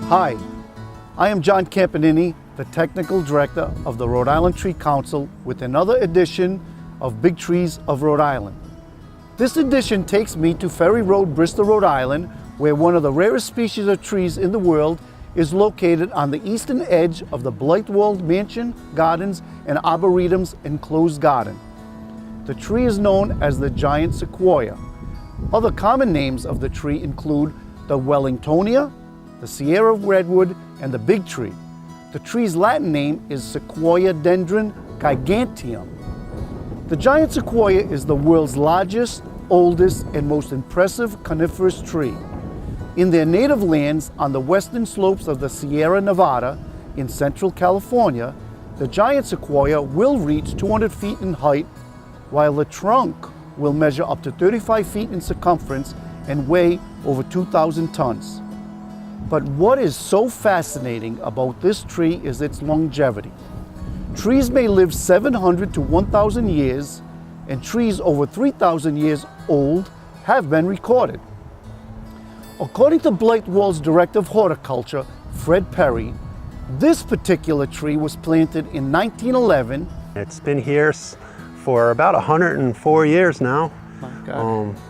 Hi, I am John Campanini, the Technical Director of the Rhode Island Tree Council with another edition of Big Trees of Rhode Island. This edition takes me to Ferry Road, Bristol, Rhode Island, where one of the rarest species of trees in the world is located on the eastern edge of the Blythewald Mansion Gardens and Arboretum's enclosed garden. The tree is known as the giant sequoia. Other common names of the tree include the Wellingtonia, the Sierra redwood, and the big tree. The tree's Latin name is Sequoia dendron giganteum. The giant sequoia is the world's largest, oldest, and most impressive coniferous tree. In their native lands on the western slopes of the Sierra Nevada in central California, the giant sequoia will reach 200 feet in height, while the trunk will measure up to 35 feet in circumference and weigh over 2,000 tons. But what is so fascinating about this tree is its longevity. Trees may live 700 to 1,000 years, and trees over 3,000 years old have been recorded. According to Blythewald's Director of Horticulture, Fred Perry, this particular tree was planted in 1911. It's been here for about 104 years now.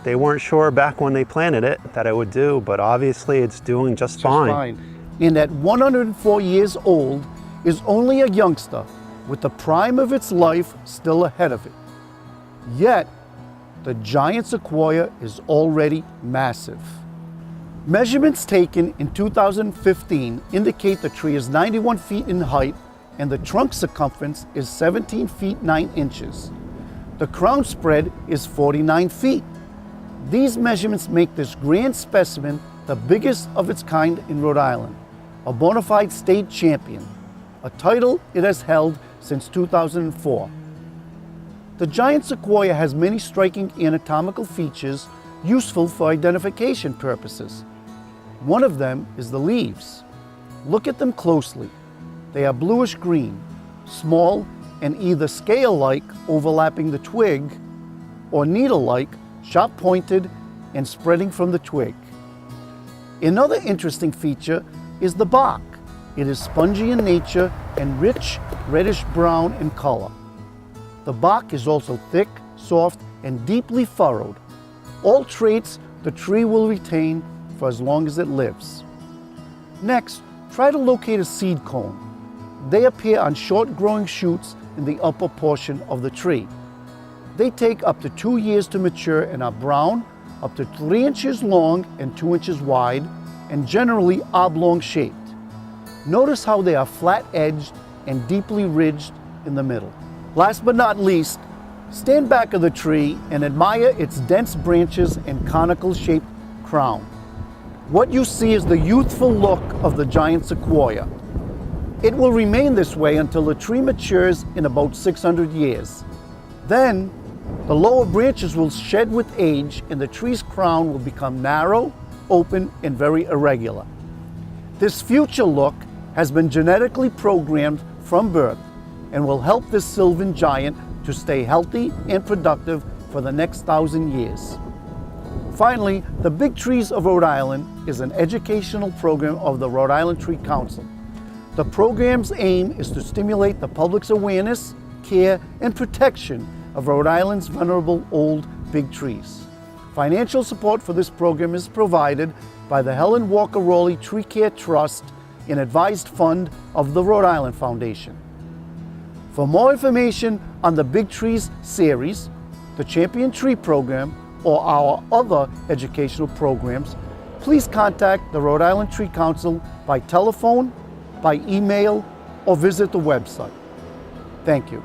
They weren't sure back when they planted it that it would do, but obviously it's doing just fine. And at 104 years old is only a youngster with the prime of its life still ahead of it. Yet, the giant sequoia is already massive. Measurements taken in 2015 indicate the tree is 91 feet in height and the trunk circumference is 17 feet 9 inches. The crown spread is 49 feet. These measurements make this grand specimen the biggest of its kind in Rhode Island, a bona fide state champion, a title it has held since 2004. The giant sequoia has many striking anatomical features useful for identification purposes. One of them is the leaves. Look at them closely. They are bluish green, small, and either scale-like overlapping the twig or needle-like, sharp-pointed and spreading from the twig. Another interesting feature is the bark. It is spongy in nature and rich reddish-brown in color. The bark is also thick, soft, and deeply furrowed, all traits the tree will retain for as long as it lives. Next, try to locate a seed cone. They appear on short-growing shoots in the upper portion of the tree. They take up to 2 years to mature and are brown, up to 3 inches long and 2 inches wide, and generally oblong shaped. Notice how they are flat-edged and deeply ridged in the middle. Last but not least, stand back of the tree and admire its dense branches and conical-shaped crown. What you see is the youthful look of the giant sequoia. It will remain this way until the tree matures in about 600 years. Then, the lower branches will shed with age and the tree's crown will become narrow, open, and very irregular. This future look has been genetically programmed from birth and will help this sylvan giant to stay healthy and productive for the next 1,000 years. Finally, the Big Trees of Rhode Island is an educational program of the Rhode Island Tree Council. The program's aim is to stimulate the public's awareness, care, and protection of Rhode Island's venerable old big trees. Financial support for this program is provided by the Helen Walker Rowley Tree Care Trust, an advised fund of the Rhode Island Foundation. For more information on the Big Trees series, the Champion Tree Program, or our other educational programs, please contact the Rhode Island Tree Council by telephone, by email, or visit the website. Thank you.